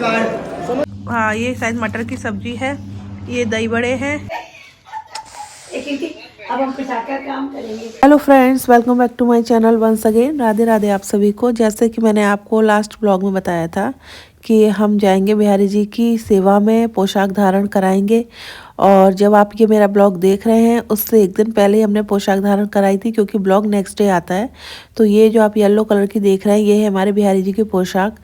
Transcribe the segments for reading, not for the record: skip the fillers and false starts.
हाँ, ये शायद मटर की सब्जी है, ये दही बड़े हैं। अब हम कुछ आकर काम करेंगे। Hello friends, welcome back to my channel once again. Radhe Radhe आप सभी को। जैसे कि मैंने आपको लास्ट ब्लॉग में बताया था कि हम जाएंगे बिहारी जी की सेवा में, पोशाक धारण कराएंगे। और जब आप ये मेरा ब्लॉग देख रहे हैं उससे एक दिन पहले ही हमने पोशाक धारण कराई थी, क्योंकि ब्लॉग नेक्स्ट डे आता है। तो ये जो आप येलो कलर की देख रहे हैं, ये है हमारे बिहारी जी की पोशाक।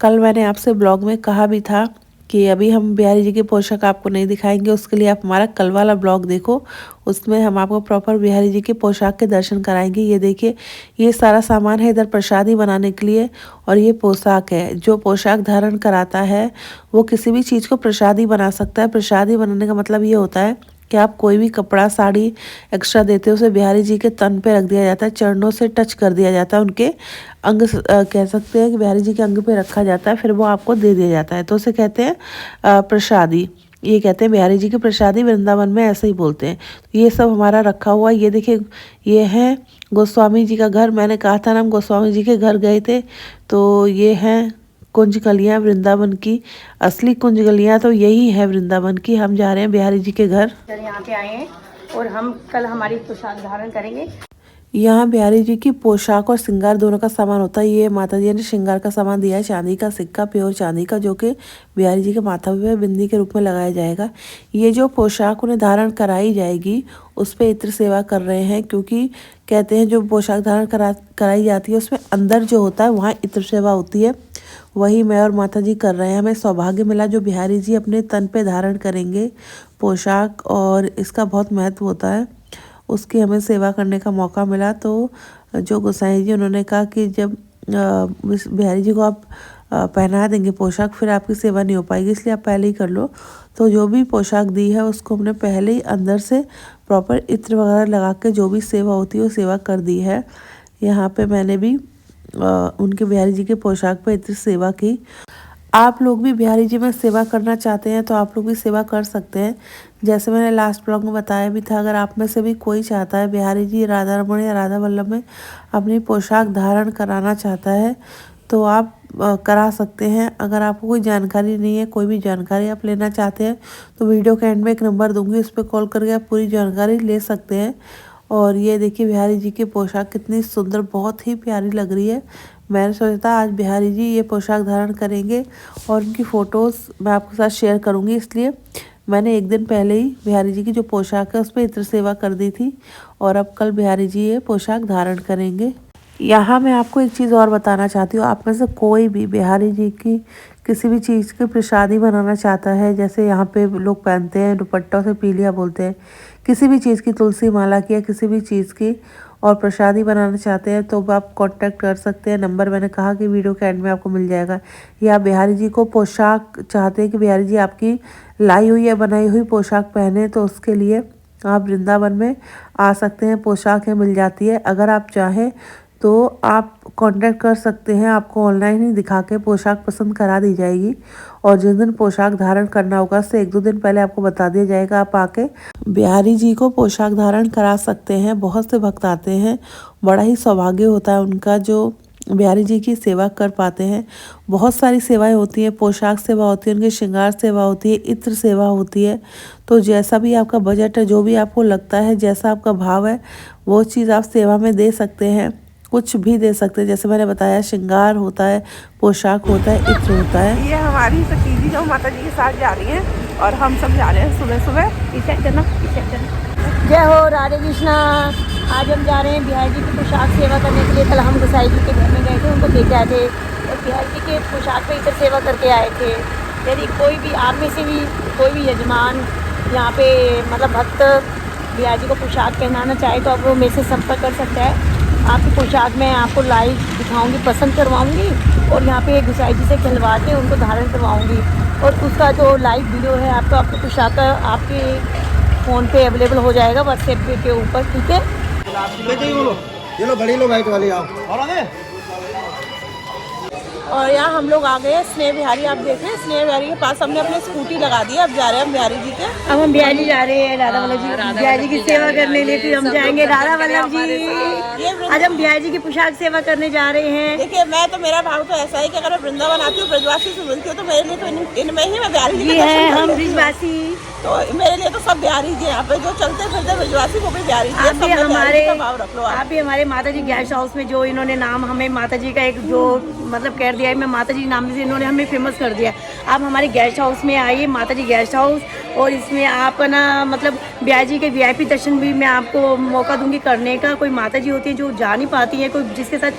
कल मैंने आपसे ब्लॉग में कहा भी था कि अभी हम बिहारी जी की पोशाक आपको नहीं दिखाएंगे, उसके लिए आप हमारा कल वाला ब्लॉग देखो, उसमें हम आपको प्रॉपर बिहारी जी के पोशाक के दर्शन कराएंगे। ये देखिए, ये सारा सामान है इधर प्रसादी बनाने के लिए, और ये पोशाक है। जो पोशाक धारण कराता है वो किसी भी चीज़ को प्रसादी बना सकता है। प्रसादी बनाने का मतलब ये होता है कि आप कोई भी कपड़ा साड़ी एक्स्ट्रा देते हो, उसे बिहारी जी के तन पे रख दिया जाता है, चरणों से टच कर दिया जाता है, उनके अंग कह सकते हैं कि बिहारी जी के अंग पे रखा जाता है, फिर वो आपको दे दिया जाता है, तो उसे कहते हैं प्रसादी। ये कहते हैं बिहारी जी की प्रसादी, वृंदावन में ऐसे ही बोलते हैं। ये सब हमारा रखा हुआ, ये देखिए, ये है गोस्वामी जी का घर। मैंने कहा था ना, हम गोस्वामी जी के घर गए थे। तो ये हैं कुंज गलियाँ वृंदावन की, असली कुंज गलियाँ तो यही है वृंदावन की। हम जा रहे हैं बिहारी जी के घर। यहाँ पे आए हैं और हम कल हमारी पोशाक धारण करेंगे। यहाँ बिहारी जी की पोशाक और श्रृंगार दोनों का सामान होता है। ये माता जी ने श्रृंगार का सामान दिया है, चांदी का सिक्का, प्योर चांदी का, जो कि बिहारी जी के माथा पे बिंदी के रूप में लगाया जाएगा। ये जो पोशाक उन्हें धारण कराई जाएगी उस पर इत्र सेवा कर रहे हैं, क्योंकि कहते हैं जो पोशाक धारण कराई जाती है उसमें अंदर जो होता है वहाँ इत्र सेवा होती है। वही मैं और माता जी कर रहे हैं। हमें सौभाग्य मिला जो बिहारी जी अपने तन पे धारण करेंगे पोशाक, और इसका बहुत महत्व होता है, उसकी हमें सेवा करने का मौका मिला। तो जो गोसाई जी उन्होंने कहा कि जब बिहारी जी को आप पहना देंगे पोशाक, फिर आपकी सेवा नहीं हो पाएगी, इसलिए आप पहले ही कर लो। तो जो भी पोशाक दी है उसको हमने पहले ही अंदर से प्रॉपर इत्र वगैरह लगा के जो भी सेवा होती है वो सेवा कर दी है। यहाँ पे मैंने भी उनके बिहारी जी के पोशाक पे इत्र सेवा की। आप लोग भी बिहारी जी में सेवा करना चाहते हैं तो आप लोग भी सेवा कर सकते हैं। जैसे मैंने लास्ट ब्लॉग में बताया भी था, अगर आप में से भी कोई चाहता है बिहारी जी राधा रमण या राधा वल्लभ में अपनी पोशाक धारण कराना चाहता है तो आप करा सकते हैं। अगर आपको कोई जानकारी नहीं है, कोई भी जानकारी आप लेना चाहते हैं, तो वीडियो के एंड में एक नंबर दूंगी, उस पर कॉल करके आप पूरी जानकारी ले सकते हैं। और ये देखिए बिहारी जी की पोशाक कितनी सुंदर, बहुत ही प्यारी लग रही है। मैंने सोचा था आज बिहारी जी ये पोशाक धारण करेंगे और उनकी फ़ोटोज़ मैं आपके साथ शेयर करूंगी, इसलिए मैंने एक दिन पहले ही बिहारी जी की जो पोशाक है उस पर इत्र सेवा कर दी थी। और अब कल बिहारी जी ये पोशाक धारण करेंगे। यहाँ मैं आपको एक चीज़ और बताना चाहती हूँ, आप में से कोई भी बिहारी जी की किसी भी चीज़ की प्रसादी बनाना चाहता है, जैसे यहाँ पे लोग पहनते हैं दुपट्टों से पीलिया बोलते हैं, किसी भी चीज़ की, तुलसी माला की या किसी भी चीज़ की, और प्रसादी बनाना चाहते हैं तो आप कांटेक्ट कर सकते हैं। नंबर मैंने कहा कि वीडियो के एंड में आपको मिल जाएगा। या बिहारी जी को पोशाक चाहते हैं कि बिहारी जी आपकी लाई हुई या बनाई हुई पोशाक पहने, तो उसके लिए आप वृंदावन में आ सकते हैं, पोशाकें मिल जाती है। अगर आप चाहें तो आप कांटेक्ट कर सकते हैं, आपको ऑनलाइन ही दिखा के पोशाक पसंद करा दी जाएगी। और जिस दिन पोशाक धारण करना होगा उससे 1-2 दिन पहले आपको बता दिया जाएगा, आप आके बिहारी जी को पोशाक धारण करा सकते हैं। बहुत से भक्त आते हैं, बड़ा ही सौभाग्य होता है उनका जो बिहारी जी की सेवा कर पाते हैं। बहुत सारी सेवाएं होती हैं, पोशाक सेवा होती है, उनकी श्रृंगार सेवा होती है, इत्र सेवा होती है। तो जैसा भी आपका बजट है, जो भी आपको लगता है, जैसा आपका भाव है, वो चीज़ आप सेवा में दे सकते हैं, कुछ भी दे सकते हैं। जैसे मैंने बताया, श्रृंगार होता है, पोशाक होता है, इत्र होता है। ये हमारी सखी जी जो माता जी के साथ जा रही हैं और हम सब जा रहे हैं सुबह सुबह। पीछे करना, पीछे करना। जय हो राधे कृष्णा। आज हम जा रहे हैं बिहारी जी की पोशाक सेवा करने के लिए। कल हम गोसाई जी के घर में गए थे, उनको देख आए थे और बिहारी जी के पोशाक पे इधर सेवा करके आए थे। यदि कोई भी आप में से भी कोई भी यजमान यहाँ पे मतलब भक्त बिहारी जी को पोशाक पहनाना चाहे तो आप वो मेरे से संपर्क कर सकता है। आपकी पोशाक मैं आपको लाइव दिखाऊंगी, पसंद करवाऊंगी और यहाँ पे गोसाई जी से खिलवा के उनको धारण करवाऊंगी। और उसका जो लाइव वीडियो है आपको आपकी पोशाक का आपके फ़ोन पे अवेलेबल हो जाएगा व्हाट्सएप के ऊपर, ठीक है। ये लो बड़ी लो वाइट वाली आओ। और यहाँ हम लोग आ गए स्नेह बिहारी। आप देख रहे हैं स्नेह बिहारी के पास हमने अपनी स्कूटी लगा दी है। अब जा रहे हैं हम बिहारी जी के। अब हम बिहारी जा रहे हैं राधा वल्लभ जी बिहारी की सेवा करने लिए। फिर हम जाएंगे राधा वल्लभ जी। आज हम बिहारी जी की पोशाक सेवा करने जा रहे हैं। देखिए मैं तो मेरा भाव तो ऐसा है कि अगर मैं वृंदावन आती हूँ ब्रजवासी से मिलती हूँ तो मेरे लिए तो इनमें ही मैं बिहारी जी है। हम ब्रजवासी तो मेरे लिए तो सब बिहारी जी यहाँ पे जो चलते फिरते ब्रजवासी वो भी बिहारी जी। आप भी हमारे माता जी गेस्ट हाउस में जो इन्होंने नाम हमें माता जी का एक जो मतलब कह दिया है, मैं माता जी नाम से इन्होंने हमें फेमस कर दिया। आप हमारे गेस्ट हाउस में आइए, माता जी गेस्ट हाउस, और इसमें आप ना मतलब बिहारी जी के VIP दर्शन भी मैं आपको मौका दूंगी करने का। कोई माता जी होती है जो जा नहीं पाती है, कोई जिसके साथ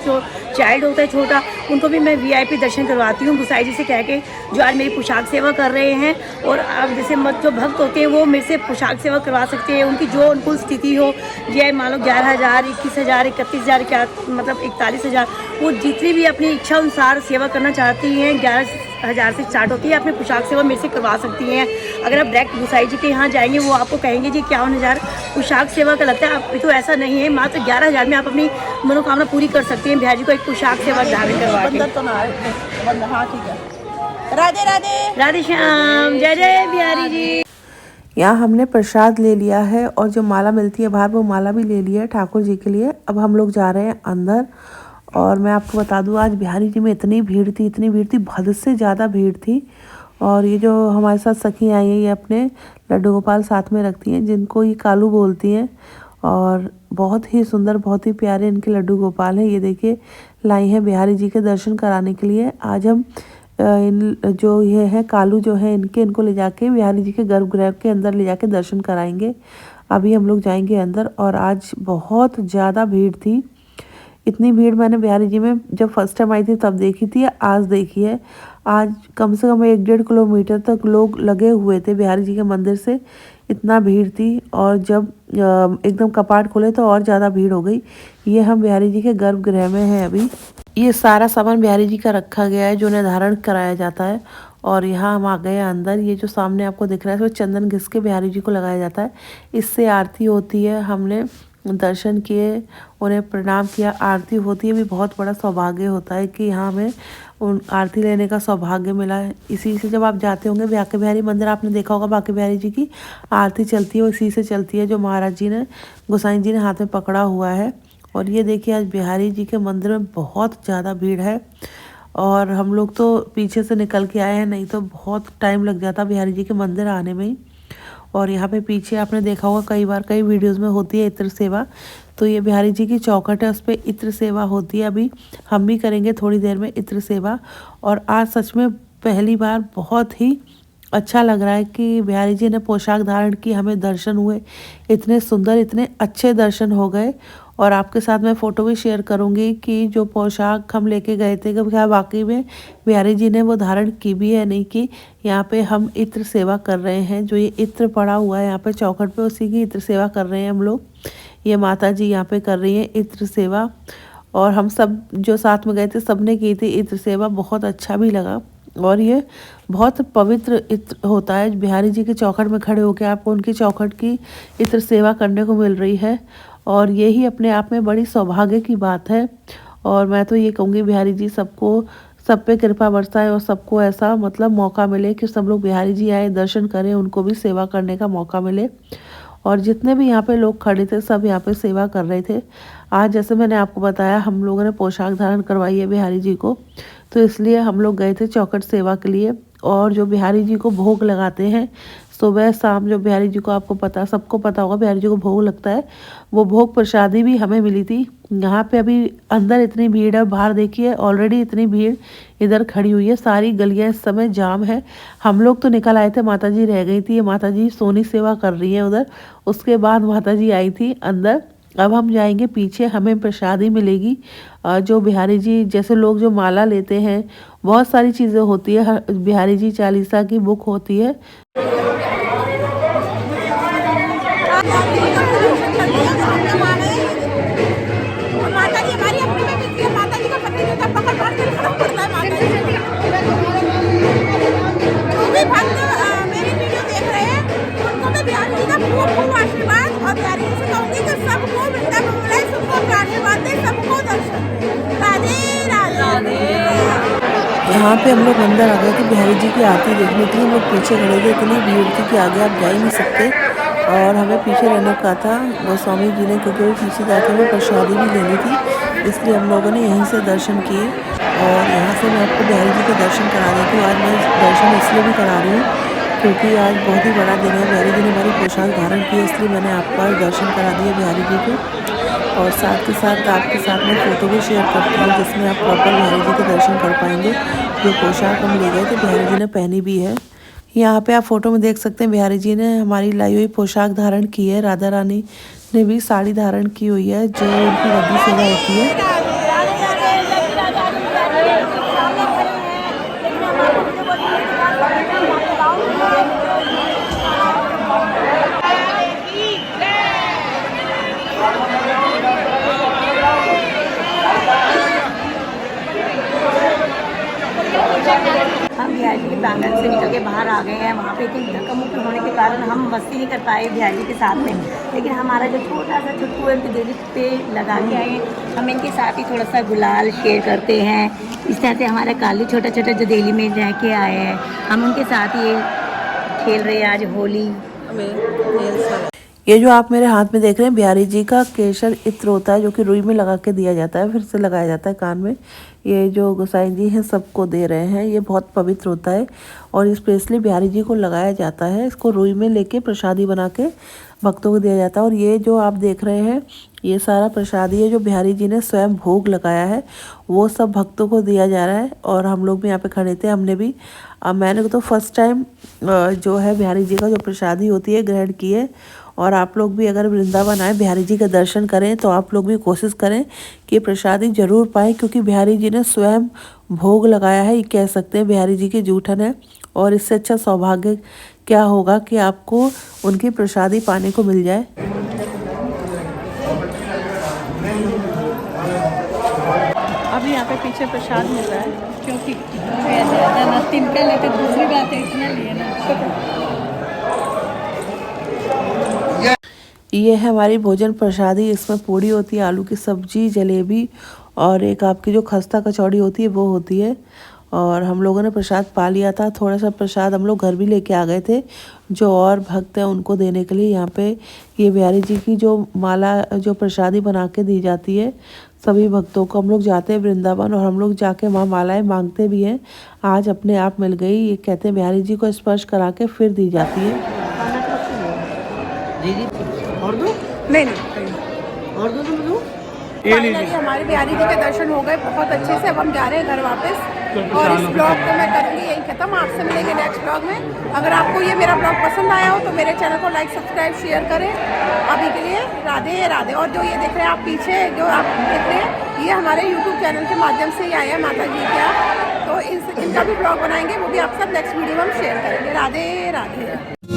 चाइल्ड होता है छोटा, उनको भी मैं VIP दर्शन करवाती हूँ गुसाई जी से कह के, जो आज मेरी पोशाक सेवा कर रहे हैं। और आप जैसे जो भक्त होते हैं वो मेरे से पोशाक सेवा करवा सकते हैं, उनकी जो अनुकूल स्थिति हो। ये मान लो 11,000, 21,000, 31,000, क्या मतलब 41,000, वो जितनी भी अपनी इच्छा अनुसार सेवा करना चाहती हैं 11,000 से स्टार्ट होती है। अपनी पोशाक सेवा मेरे से करवा सकती हैं। अगर आप डायरेक्ट गुसाई जी के यहाँ जाएंगे वो आपको कहेंगे जी 51,000 पोशाक सेवा का लगता है। आप तो ऐसा नहीं है, मात्र 11,000 में आप अपनी मनोकामना पूरी कर सकते हैं बिहारी जी को एक पोशाक सेवा धारण करवा के। हाँ ठीक है। राधे राधे राधे श्याम, जय जय बिहारी जी। यहाँ हमने प्रसाद ले लिया है और जो माला मिलती है बाहर वो माला भी ले लिया है ठाकुर जी के लिए। अब हम लोग जा रहे हैं अंदर। और मैं आपको बता दूँ आज बिहारी जी में इतनी भीड़ थी, हद से ज़्यादा भीड़ थी। और ये जो हमारे साथ सखी आई है ये अपने लड्डू गोपाल साथ में रखती हैं, जिनको ये कालू बोलती हैं। और बहुत ही सुंदर, बहुत ही प्यारे इनके लड्डू गोपाल हैं। ये देखिए लाई हैं बिहारी जी के दर्शन कराने के लिए। आज हम इन जो ये है कालू जो है इनको ले जाके बिहारी जी के गर्भगृह के अंदर ले जाके दर्शन कराएंगे। अभी हम लोग जाएंगे अंदर। और आज बहुत ज़्यादा भीड़ थी। इतनी भीड़ मैंने बिहारी जी में जब फर्स्ट टाइम आई थी तब देखी थी, आज देखी है। आज कम से कम 1-1.5 किलोमीटर तक लोग लगे हुए थे बिहारी जी के मंदिर से, इतना भीड़ थी। और जब एकदम कपाट खुले तो और ज़्यादा भीड़ हो गई। ये हम बिहारी जी के गर्भगृह में हैं अभी। ये सारा सामान बिहारी जी का रखा गया है जो उन्हें धारण कराया जाता है। और यहाँ हम आ गए अंदर। ये जो सामने आपको दिख रहा है इसमें चंदन घिस के बिहारी जी को लगाया जाता है। इससे आरती होती है। हमने दर्शन किए, उन्हें प्रणाम किया। आरती होती है भी बहुत बड़ा सौभाग्य होता है कि यहाँ हमें उन आरती लेने का सौभाग्य मिला है। इसी से जब आप जाते होंगे बांके बिहारी मंदिर, आपने देखा होगा बांके बिहारी जी की आरती चलती है, इसी से चलती है जो महाराज जी ने, गोसाई जी ने हाथ में पकड़ा हुआ है। और ये देखिए आज बिहारी जी के मंदिर में बहुत ज़्यादा भीड़ है। और हम लोग तो पीछे से निकल के आए हैं, नहीं तो बहुत टाइम लग जाता बिहारी जी के मंदिर आने में ही। और यहाँ पे पीछे आपने देखा होगा कई बार कई वीडियोस में होती है इत्र सेवा। तो ये बिहारी जी की चौखट है, उस पर इत्र सेवा होती है। अभी हम भी करेंगे थोड़ी देर में इत्र सेवा। और आज सच में पहली बार बहुत ही अच्छा लग रहा है कि बिहारी जी ने पोशाक धारण की, हमें दर्शन हुए, इतने सुंदर, इतने अच्छे दर्शन हो गए। और आपके साथ मैं फ़ोटो भी शेयर करूंगी कि जो पोशाक हम लेके गए थे कि क्या वाकई में बिहारी जी ने वो धारण की भी है नहीं की। यहाँ पे हम इत्र सेवा कर रहे हैं, जो ये इत्र पड़ा हुआ है यहाँ पे चौखट पे, उसी की इत्र सेवा कर रहे हैं हम लोग। ये माता जी यहाँ पे कर रही हैं इत्र सेवा। और हम सब जो साथ में गए थे सब ने की थी इत्र सेवा, बहुत अच्छा भी लगा। और ये बहुत पवित्र इत्र होता है। बिहारी जी के चौखट में खड़े होकर आपको उनकी चौखट की इत्र सेवा करने को मिल रही है। और यही अपने आप में बड़ी सौभाग्य की बात है। और मैं तो ये कहूँगी बिहारी जी सबको, सब पे कृपा बरसाए और सबको ऐसा मतलब मौका मिले कि सब लोग बिहारी जी आए, दर्शन करें, उनको भी सेवा करने का मौका मिले। और जितने भी यहाँ पे लोग खड़े थे सब यहाँ पे सेवा कर रहे थे। आज जैसे मैंने आपको बताया हम लोगों ने पोशाक धारण करवाई है बिहारी जी को, तो इसलिए हम लोग गए थे चौखट सेवा के लिए। और जो बिहारी जी को भोग लगाते हैं सुबह शाम, जो बिहारी जी को आपको पता, सबको पता होगा बिहारी जी को भोग लगता है, वो भोग प्रसादी भी हमें मिली थी। यहाँ पे अभी अंदर इतनी भीड़ है, बाहर देखिए ऑलरेडी इतनी भीड़ इधर खड़ी हुई है, सारी गलियाँ इस समय जाम है। हम लोग तो निकल आए थे, माता जी रह गई थी। ये माता जी सोनी सेवा कर रही हैं उधर, उसके बाद माता जी आई थी अंदर। अब हम जाएंगे पीछे, हमें प्रसादी मिलेगी। जो बिहारी जी जैसे लोग जो माला लेते हैं, बहुत सारी चीज़ें होती है, बिहारी जी चालीसा की बुक होती है। यहाँ पे हम लोग अंदर आ गए थे बिहारी जी की आरती देखने के लिए। हम लोग पीछे खड़े थे, इतनी भीड़ थी कि आगे आप जा ही नहीं सकते और हमें पीछे रहने का था गोस्वामी जी ने, क्योंकि पीछे जाके हमें प्रसादी भी लेनी थी। इसलिए हम लोगों ने यहीं से दर्शन किए और यहाँ से मैं आपको बिहारी जी के दर्शन करा देती हूँ। आज मैं दर्शन इसलिए भी करा रही हूँ क्योंकि आज बहुत ही बड़ा दिन है। बिहारी जी ने हमारी पोशाक धारण की है, इसलिए मैंने आपको आज दर्शन करा दिए बिहारी जी के। और साथ के साथ आपके साथ में फ़ोटो भी शेयर करती हूँ जिसमें आप प्रॉपर बिहारी जी के दर्शन कर पाएंगे। जो पोशाक हम ले गए थे बिहारी जी ने पहनी भी है। यहाँ पे आप फोटो में देख सकते हैं बिहारी जी ने हमारी लाई हुई पोशाक धारण की है। राधा रानी ने भी साड़ी धारण की हुई है जो उनकी रद्दी सेवा होती है। हम बिहारी जी के प्रांगण से निकल के बाहर आ गए हैं। वहाँ पे इतनी धक्का मुक्की होने के कारण हम मस्ती नहीं कर पाए बिहारी जी के साथ में, लेकिन हमारा जो छोटा सा छुट्टू है उनकी दिल पे लगा के आए। हम इनके साथ ही थोड़ा सा गुलाल शेयर करते हैं। इस तरह से हमारा काली छोटा छोटा जो दिल्ली में रह के आए हैं, हम उनके साथ ही खेल रहे हैं आज होली। ये जो आप मेरे हाथ में देख रहे हैं बिहारी जी का केसर इत्र होता है जो कि रुई में लगा के दिया जाता है, फिर से लगाया जाता है कान में। ये जो गोसाई जी हैं सबको दे रहे हैं। ये बहुत पवित्र होता है और स्पेशली बिहारी जी को लगाया जाता है। इसको रुई में लेके प्रसादी बना के भक्तों को दिया जाता है। और ये जो आप देख रहे हैं ये सारा प्रसादी है जो बिहारी जी ने स्वयं भोग लगाया है, वो सब भक्तों को दिया जा रहा है। और हम लोग भी यहाँ पे खड़े थे, हमने भी मैंने तो फर्स्ट टाइम जो है बिहारी जी का जो प्रसादी होती है ग्रहण की है। और आप लोग भी अगर वृंदावन आए बिहारी जी का दर्शन करें तो आप लोग भी कोशिश करें कि प्रसादी जरूर पाएँ, क्योंकि बिहारी जी ने स्वयं भोग लगाया है। ये कह सकते हैं बिहारी जी की जूठन है। और इससे अच्छा सौभाग्य क्या होगा कि आपको उनकी प्रसादी पाने को मिल जाए। अभी यहाँ पे पीछे प्रसाद मिल रहा है क्योंकि तिनका लेते, दूसरी बात है इतना लिए ना। ये है हमारी भोजन प्रसादी। इसमें पूड़ी होती है, आलू की सब्जी, जलेबी और एक आपकी जो खस्ता कचौड़ी होती है वो होती है। और हम लोगों ने प्रसाद पा लिया था। थोड़ा सा प्रसाद हम लोग घर भी लेके आ गए थे जो और भक्त हैं उनको देने के लिए। यहाँ पे ये बिहारी जी की जो माला जो प्रसादी बना के दी जाती है सभी भक्तों को। हम लोग जाते हैं वृंदावन और हम लोग जाके वहाँ मालाएं मांगते भी हैं। आज अपने आप मिल गई। ये कहते हैं बिहारी जी को स्पर्श करा के फिर दी जाती है। और दो नहीं और दो तुम दो। फाइनली हमारे बिहारी जी के दर्शन हो गए बहुत अच्छे से। अब हम जा रहे हैं घर वापस और इस ब्लॉग को मैं करूँगी यही खत्म। आपसे मिलेंगे नेक्स्ट ब्लॉग में। अगर आपको ये मेरा ब्लॉग पसंद आया हो तो मेरे चैनल को लाइक सब्सक्राइब शेयर करें। अभी के लिए राधे राधे। और जो ये देख रहे हैं आप पीछे जो आप देख रहे हैं ये हमारे यूट्यूब चैनल के माध्यम से ही आए हैं माता जी क्या, तो इनका भी ब्लॉग बनाएंगे, वो भी आप सब नेक्स्ट वीडियो में हम शेयर करेंगे। राधे राधे।